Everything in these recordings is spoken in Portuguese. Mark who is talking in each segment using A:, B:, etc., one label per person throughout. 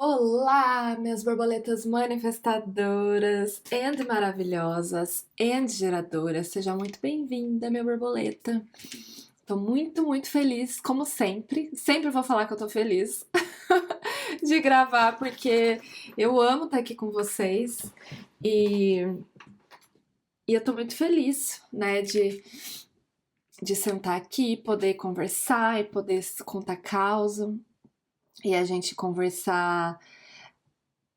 A: Olá, minhas borboletas manifestadoras and maravilhosas and geradoras. Seja muito bem-vinda, minha borboleta. Tô muito feliz, como sempre. Sempre vou falar que eu tô feliz de gravar, porque eu amo estar aqui com vocês e, e eu tô muito feliz, né, de sentar aqui, poder conversar e poder contar causa e a gente conversar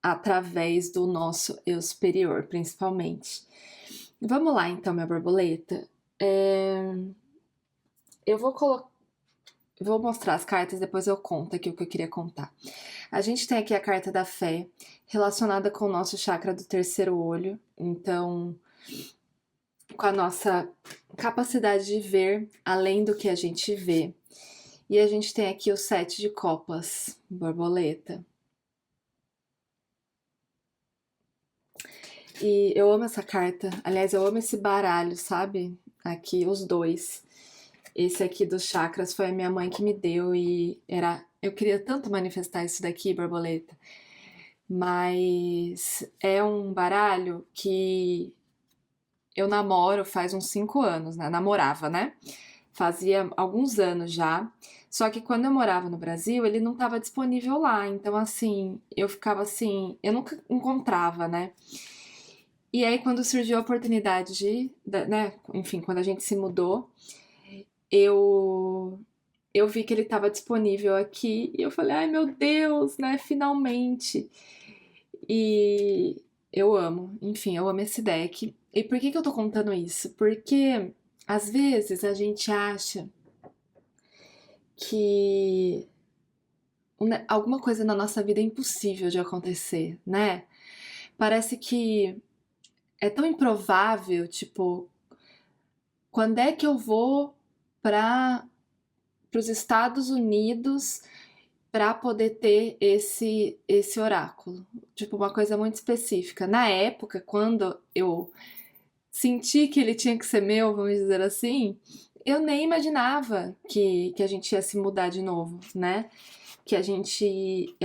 A: através do nosso eu superior, principalmente. Vamos lá, então, minha borboleta. Eu vou mostrar as cartas, depois eu conto aqui o que eu queria contar. A gente tem aqui a carta da fé, relacionada com o nosso chakra do terceiro olho, então, com a nossa capacidade de ver além do que a gente vê. E a gente tem aqui o sete de copas, borboleta. E eu amo essa carta. Aliás, eu amo esse baralho, sabe? Aqui, os dois. Esse aqui dos chakras foi a minha mãe que me deu e era. Eu queria tanto manifestar isso daqui, borboleta. Mas é um baralho que eu namoro faz uns 5 anos, né? Namorava, né? Fazia alguns anos já. Só que quando eu morava no Brasil, ele não estava disponível lá. Então, assim, eu ficava assim, eu nunca encontrava, né? E aí, quando surgiu a oportunidade né, enfim, quando a gente se mudou, eu eu vi que ele estava disponível aqui e eu falei, ai meu Deus, né, finalmente. E eu amo, enfim, eu amo esse deck. E por que que eu tô contando isso? Porque às vezes a gente acha que alguma coisa na nossa vida é impossível de acontecer, né? Parece que é tão improvável, tipo, quando é que eu vou para os Estados Unidos para poder ter esse oráculo? Tipo, uma coisa muito específica. Na época, quando eu senti que ele tinha que ser meu, vamos dizer assim, eu nem imaginava que a gente ia se mudar de novo, né? Que a gente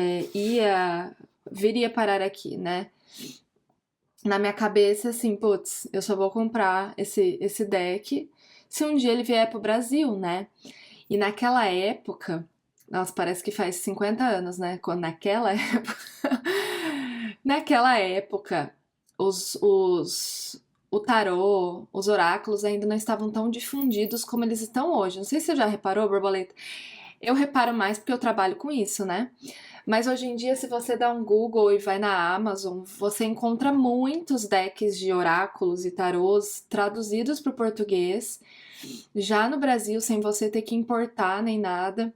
A: viria parar aqui, né? Na minha cabeça, assim, putz, eu só vou comprar esse deck se um dia ele vier pro Brasil, né? E naquela época, nossa, parece que faz 50 anos, né? Quando naquela época, naquela época, o tarô, os oráculos ainda não estavam tão difundidos como eles estão hoje. Não sei se você já reparou, borboleta. Eu reparo mais porque eu trabalho com isso, né? Mas hoje em dia, se você dá um Google e vai na Amazon, você encontra muitos decks de oráculos e tarôs traduzidos para o português, já no Brasil, sem você ter que importar nem nada.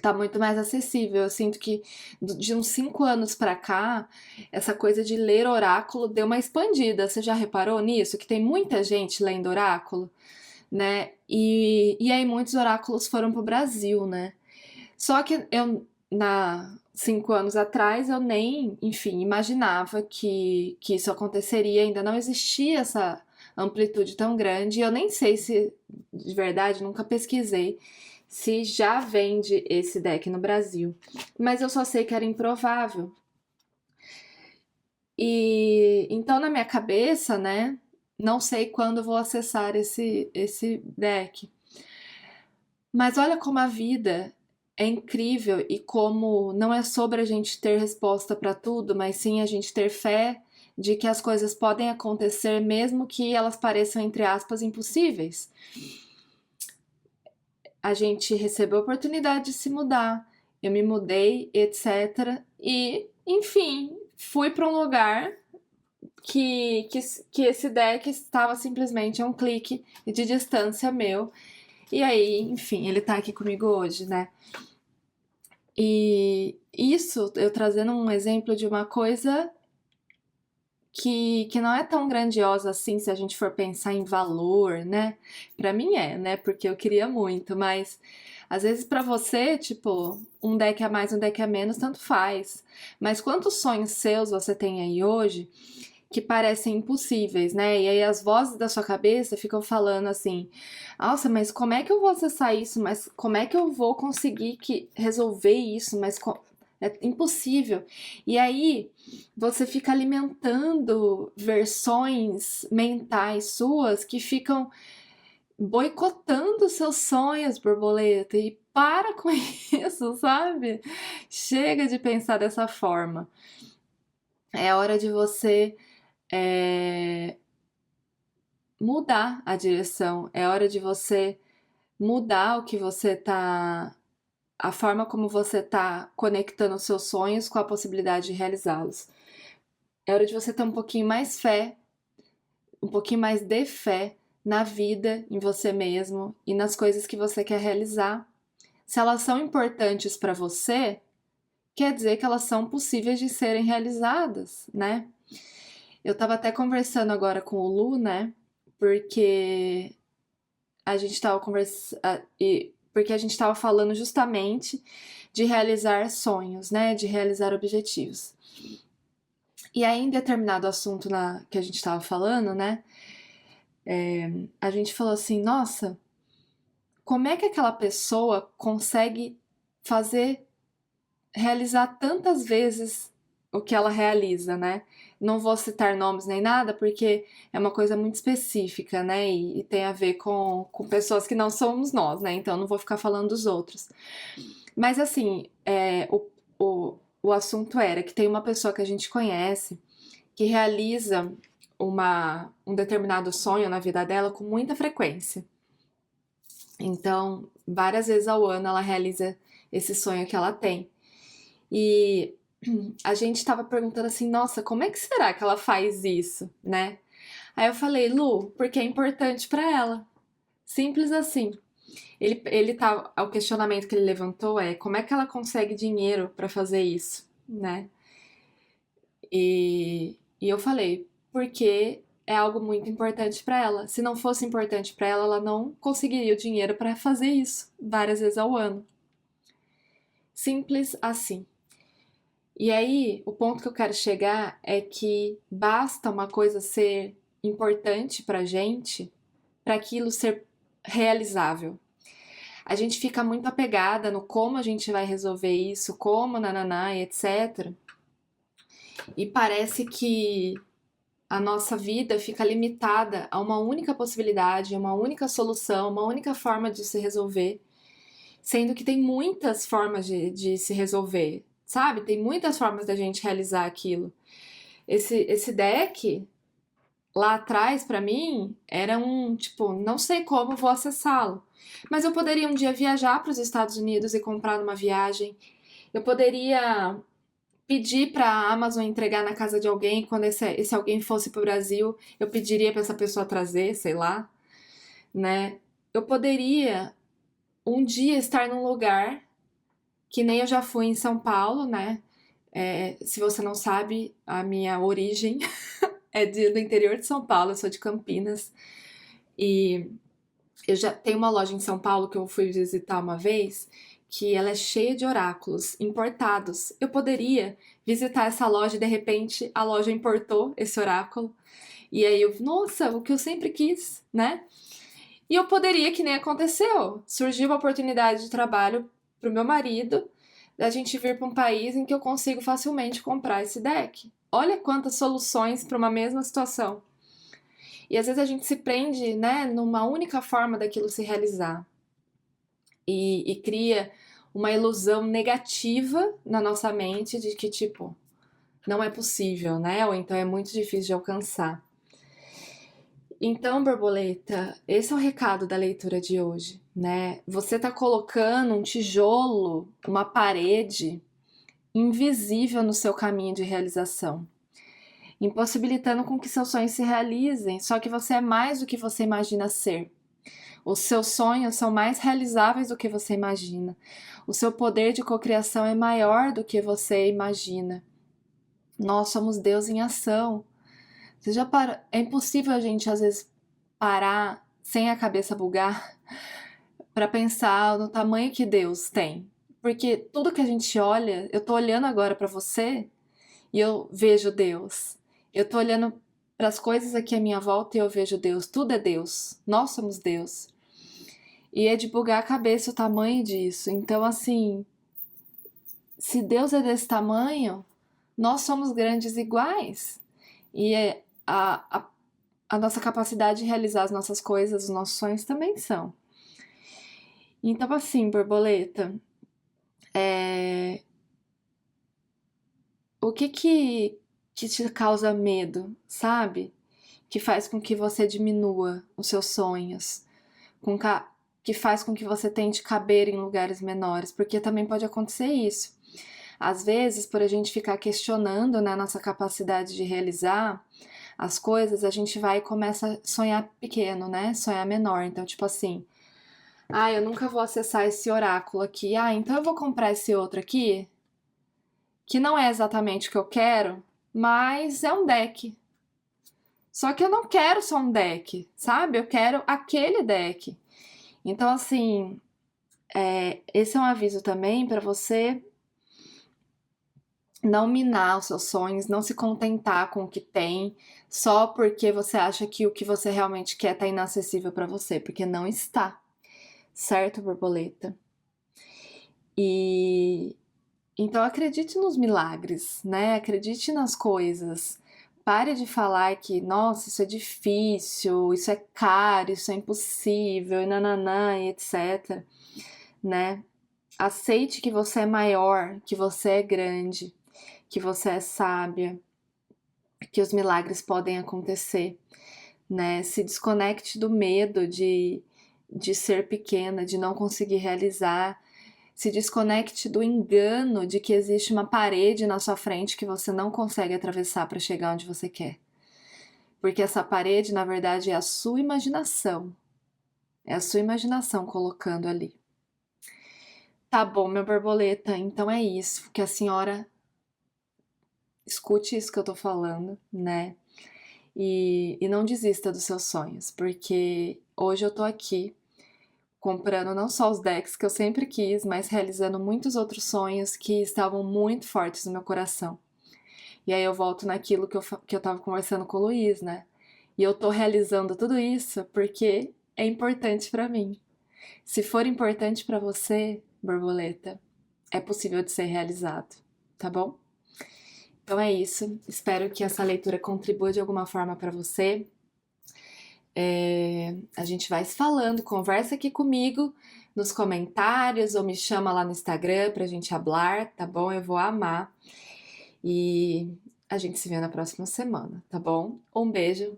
A: Tá muito mais acessível. Eu sinto que de uns 5 anos para cá, essa coisa de ler oráculo deu uma expandida. Você já reparou nisso? Que tem muita gente lendo oráculo, né? E aí muitos oráculos foram pro Brasil, né? Só que eu, 5 anos atrás, eu nem, enfim, imaginava que isso aconteceria. Ainda não existia essa amplitude tão grande. Eu nem sei se, de verdade, nunca pesquisei se já vende esse deck no Brasil. Mas eu só sei que era improvável. E então, na minha cabeça, né, não sei quando vou acessar esse deck. Mas olha como a vida é incrível e como não é sobre a gente ter resposta para tudo, mas sim a gente ter fé de que as coisas podem acontecer mesmo que elas pareçam, entre aspas, impossíveis. A gente recebeu a oportunidade de se mudar, eu me mudei, etc. E, enfim, fui para um lugar que esse deck estava simplesmente a um clique de distância meu. E aí, enfim, ele tá aqui comigo hoje, né? E isso, eu trazendo um exemplo de uma coisa que não é tão grandiosa assim se a gente for pensar em valor, né? Pra mim é, né? Porque eu queria muito, mas às vezes pra você, tipo, um deck a mais, um deck a menos, tanto faz. Mas quantos sonhos seus você tem aí hoje que parecem impossíveis, né? E aí as vozes da sua cabeça ficam falando assim: "Nossa, mas como é que eu vou acessar isso? Mas como é que eu vou conseguir resolver isso? É impossível. E aí você fica alimentando versões mentais suas que ficam boicotando seus sonhos, borboleta. E para com isso, sabe? Chega de pensar dessa forma. É hora de você é, mudar a direção. É hora de você mudar o que você tá, a forma como você tá conectando os seus sonhos com a possibilidade de realizá-los. É hora de você ter um pouquinho mais fé, um pouquinho mais de fé na vida, em você mesmo e nas coisas que você quer realizar. Se elas são importantes para você, quer dizer que elas são possíveis de serem realizadas, né? Eu tava até conversando agora com o Lu, né? Porque a gente tava conversando, porque a gente tava falando justamente de realizar sonhos, né? De realizar objetivos. E aí, em determinado assunto que a gente tava falando, né? A gente falou assim, nossa, como é que aquela pessoa consegue fazer, realizar tantas vezes o que ela realiza, né? Não vou citar nomes nem nada, porque é uma coisa muito específica, né? E tem a ver com pessoas que não somos nós, né? Então não vou ficar falando dos outros. Mas assim, o assunto era que tem uma pessoa que a gente conhece que realiza um determinado sonho na vida dela com muita frequência. Então, várias vezes ao ano ela realiza esse sonho que ela tem. E a gente estava perguntando assim, nossa, como é que será que ela faz isso, né? Aí eu falei, Lu, porque é importante para ela. Simples assim. O questionamento que ele levantou é como é que ela consegue dinheiro para fazer isso, né? E eu falei, porque é algo muito importante para ela. Se não fosse importante para ela, ela não conseguiria o dinheiro para fazer isso várias vezes ao ano. Simples assim. E aí, o ponto que eu quero chegar é que basta uma coisa ser importante pra gente para aquilo ser realizável. A gente fica muito apegada no como a gente vai resolver isso, como nananá e etc. E parece que a nossa vida fica limitada a uma única possibilidade, a uma única solução, uma única forma de se resolver, sendo que tem muitas formas de se resolver, sabe? Tem muitas formas da gente realizar aquilo. Esse deck lá atrás, pra mim, era tipo, não sei como vou acessá-lo. Mas eu poderia um dia viajar para os Estados Unidos e comprar numa viagem. Eu poderia pedir para a Amazon entregar na casa de alguém, quando esse alguém fosse para o Brasil, eu pediria para essa pessoa trazer, sei lá, né? Eu poderia um dia estar num lugar que nem eu já fui em São Paulo, né? Se você não sabe, a minha origem é do interior de São Paulo, eu sou de Campinas. E eu já tenho uma loja em São Paulo que eu fui visitar uma vez, que ela é cheia de oráculos importados. Eu poderia visitar essa loja e de repente a loja importou esse oráculo. E aí eu, nossa, o que eu sempre quis, né? E eu poderia, que nem aconteceu, surgiu uma oportunidade de trabalho pro meu marido, da gente vir para um país em que eu consigo facilmente comprar esse deck. Olha quantas soluções para uma mesma situação. E às vezes a gente se prende, né, numa única forma daquilo se realizar. E cria uma ilusão negativa na nossa mente de que, tipo, não é possível, né? Ou então é muito difícil de alcançar. Então, borboleta, esse é o recado da leitura de hoje, né? Você tá colocando um tijolo, uma parede invisível no seu caminho de realização, impossibilitando com que seus sonhos se realizem, só que você é mais do que você imagina ser. Os seus sonhos são mais realizáveis do que você imagina. O seu poder de cocriação é maior do que você imagina. Nós somos Deus em ação. Você já para... É impossível a gente, às vezes, parar sem a cabeça bugar para pensar no tamanho que Deus tem. Porque tudo que a gente olha, eu tô olhando agora para você e eu vejo Deus. Eu tô olhando para as coisas aqui à minha volta e eu vejo Deus. Tudo é Deus. Nós somos Deus. E é de bugar a cabeça o tamanho disso. Então, assim, se Deus é desse tamanho, nós somos grandes iguais. E a nossa capacidade de realizar as nossas coisas, os nossos sonhos também são. Então, assim, borboleta, é, o que te causa medo, sabe? Que faz com que você diminua os seus sonhos, com que faz com que você tente caber em lugares menores, porque também pode acontecer isso. Às vezes, por a gente ficar questionando, né, nossa capacidade de realizar as coisas, a gente vai e começa a sonhar pequeno, né? Sonhar menor. Então, tipo assim, ah, eu nunca vou acessar esse oráculo aqui. Ah, então eu vou comprar esse outro aqui, que não é exatamente o que eu quero, mas é um deck. Só que eu não quero só um deck, sabe? Eu quero aquele deck. Então, assim, esse é um aviso também para você não minar os seus sonhos, não se contentar com o que tem, só porque você acha que o que você realmente quer tá inacessível para você, porque não está, certo, borboleta? E então acredite nos milagres, né? Acredite nas coisas. Pare de falar que, nossa, isso é difícil, isso é caro, isso é impossível, e nananã, e etc, né? Aceite que você é maior, que você é grande, que você é sábia, que os milagres podem acontecer, né? Se desconecte do medo de ser pequena, de não conseguir realizar. Se desconecte do engano de que existe uma parede na sua frente que você não consegue atravessar para chegar onde você quer. Porque essa parede, na verdade, é a sua imaginação. É a sua imaginação colocando ali. Tá bom, meu borboleta, então é isso. Que a senhora escute isso que eu tô falando, né? E não desista dos seus sonhos, porque hoje eu tô aqui comprando não só os decks que eu sempre quis, mas realizando muitos outros sonhos que estavam muito fortes no meu coração. E aí eu volto naquilo que eu tava conversando com o Luiz, né? E eu tô realizando tudo isso porque é importante pra mim. Se for importante pra você, borboleta, é possível de ser realizado, tá bom? Então é isso. Espero que essa leitura contribua de alguma forma pra você. A gente vai se falando, conversa aqui comigo nos comentários ou me chama lá no Instagram pra gente hablar, tá bom? Eu vou amar. E a gente se vê na próxima semana, tá bom? Um beijo,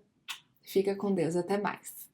A: fica com Deus, até mais.